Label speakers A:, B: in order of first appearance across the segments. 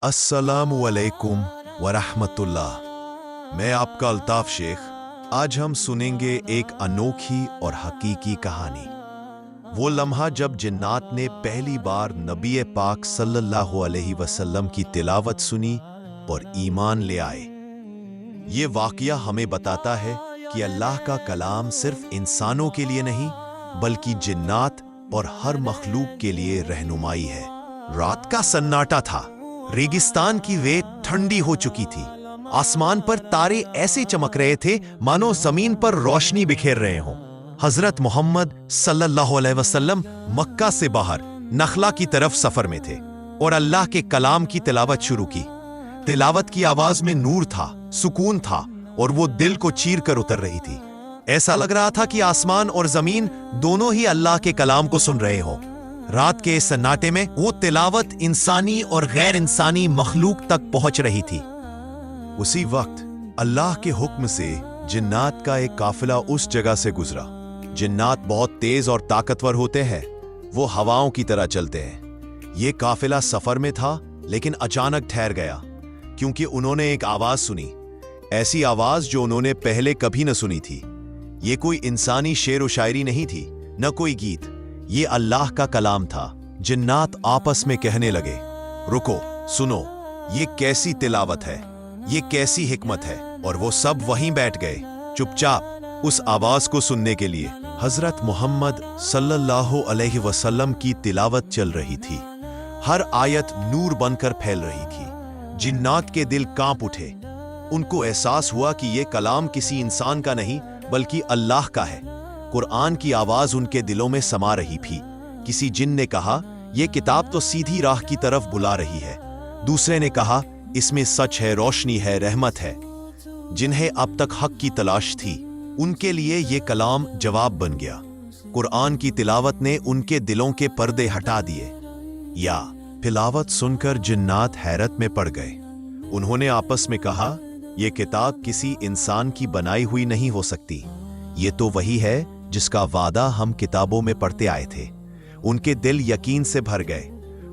A: अस्सलामु अलैकुम वरहमतुल्लाह। मैं आपका अल्ताफ शेख। आज हम सुनेंगे एक अनोखी और हकीकी कहानी। वो लम्हा जब जिन्नात ने पहली बार नबी पाक सल्लल्लाहु अलैहि वसल्लम की तिलावत सुनी और ईमान ले आए। ये वाक़या हमें बताता है कि अल्लाह का कलाम सिर्फ इंसानों के लिए नहीं बल्कि जिन्नात और हर मखलूक के लिए रहनुमाई है। रात का सन्नाटा था। रेगिस्तान की रेत ठंडी हो चुकी थी। आसमान पर तारे ऐसे चमक रहे थे मानो जमीन पर रोशनी बिखेर रहे हों। हजरत मोहम्मद सल्लल्लाहु अलैहि वसल्लम मक्का से बाहर नखला की तरफ सफर में थे और अल्लाह के कलाम की तिलावत शुरू की। तिलावत की आवाज में नूर था, सुकून था और वो दिल को चीर कर उतर रही थी। ऐसा लग रहा था कि आसमान और जमीन दोनों ही अल्लाह के कलाम को सुन रहे हों। रात के इस सन्नाटे में वो तिलावत इंसानी और गैर इंसानी मखलूक तक पहुंच रही थी। उसी वक्त अल्लाह के हुक्म से जिन्नात का एक काफिला उस जगह से गुजरा। जिन्नात बहुत तेज और ताकतवर होते हैं। वो हवाओं की तरह चलते हैं। ये काफिला सफर में था लेकिन अचानक ठहर गया क्योंकि उन्होंने एक आवाज सुनी। ऐसी आवाज जो उन्होंने पहले कभी न सुनी थी। ये कोई इंसानी शेर व शायरी नहीं थी, न कोई गीत। ये अल्लाह का कलाम था। जिन्नात आपस में कहने लगे, रुको, सुनो, ये कैसी तिलावत है, ये कैसी हिकमत है। और वो सब वहीं बैठ गए चुपचाप उस आवाज को सुनने के लिए। हजरत मोहम्मद सल्लल्लाहु अलैहि वसल्लम की तिलावत चल रही थी। हर आयत नूर बनकर फैल रही थी। जिन्नात के दिल कांप उठे। उनको एहसास हुआ कि ये कलाम किसी इंसान का नहीं बल्कि अल्लाह का है। कुरान की आवाज उनके दिलों में समा रही थी। किसी जिन ने कहा, यह किताब तो सीधी राह की तरफ बुला रही है। दूसरे ने कहा, इसमें सच है, रोशनी है, रहमत है। जिन्हें अब तक हक की तलाश थी उनके लिए यह कलाम जवाब बन गया। कुरान की तिलावत ने उनके दिलों के पर्दे हटा दिए। या तिलावत सुनकर जिन्नात हैरत में पड़ गए। उन्होंने आपस में कहा, यह किताब किसी इंसान की बनाई हुई नहीं हो सकती। ये तो वही है जिसका वादा हम किताबों में पढ़ते आए थे। उनके दिल यकीन से भर गए।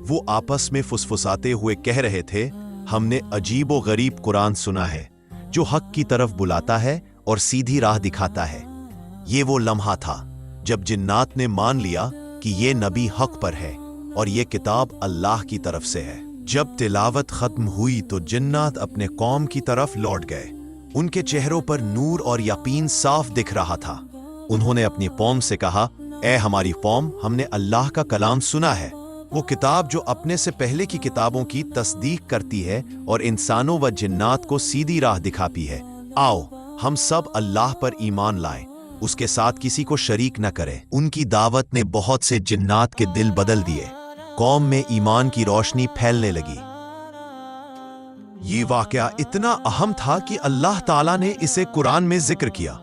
A: वो आपस में फुसफुसाते हुए कह रहे थे, हमने अजीब व गरीब कुरान सुना है जो हक की तरफ बुलाता है और सीधी राह दिखाता है। ये वो लम्हा था जब जिन्नात ने मान लिया कि ये नबी हक पर है और ये किताब अल्लाह की तरफ से है। जब तिलावत खत्म हुई तो जिन्नात अपने कौम की तरफ लौट गए। उनके चेहरों पर नूर और यकीन साफ दिख रहा था। उन्होंने अपनी कौम से कहा, ए हमारी कौम, हमने अल्लाह का कलाम सुना है, वो किताब जो अपने से पहले की किताबों की तस्दीक करती है और इंसानों व जिन्नात को सीधी राह दिखाती है। आओ हम सब अल्लाह पर ईमान लाएं, उसके साथ किसी को शरीक न करें। उनकी दावत ने बहुत से जिन्नात के दिल बदल दिए। कौम में ईमान की रोशनी फैलने लगी। ये वाकया इतना अहम था कि अल्लाह ताला ने इसे कुरान में जिक्र किया।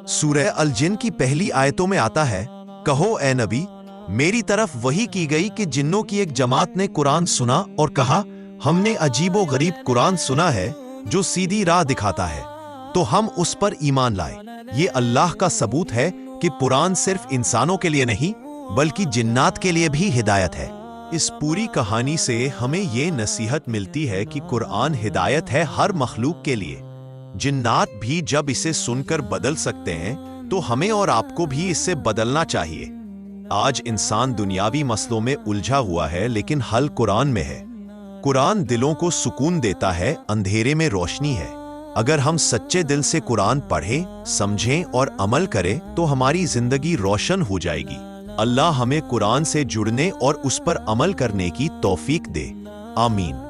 A: सूरह अल जिन की पहली आयतों में आता है, कहो ए नबी, मेरी तरफ वही की गई कि जिन्नों की एक जमात ने कुरान सुना और कहा, हमने अजीबो गरीब कुरान सुना है जो सीधी राह दिखाता है, तो हम उस पर ईमान लाए। ये अल्लाह का सबूत है कि कुरान सिर्फ इंसानों के लिए नहीं बल्कि जिन्नात के लिए भी हिदायत है। इस पूरी कहानी से हमें ये नसीहत मिलती है कि कुरान हिदायत है हर मखलूक के लिए। जिन्नात भी जब इसे सुनकर बदल सकते हैं तो हमें और आपको भी इससे बदलना चाहिए। आज इंसान दुनियावी मसलों में उलझा हुआ है लेकिन हल कुरान में है। कुरान दिलों को सुकून देता है, अंधेरे में रोशनी है। अगर हम सच्चे दिल से कुरान पढ़ें, समझें और अमल करें तो हमारी जिंदगी रोशन हो जाएगी। अल्लाह हमें कुरान से जुड़ने और उस पर अमल करने की तौफीक दे। आमीन।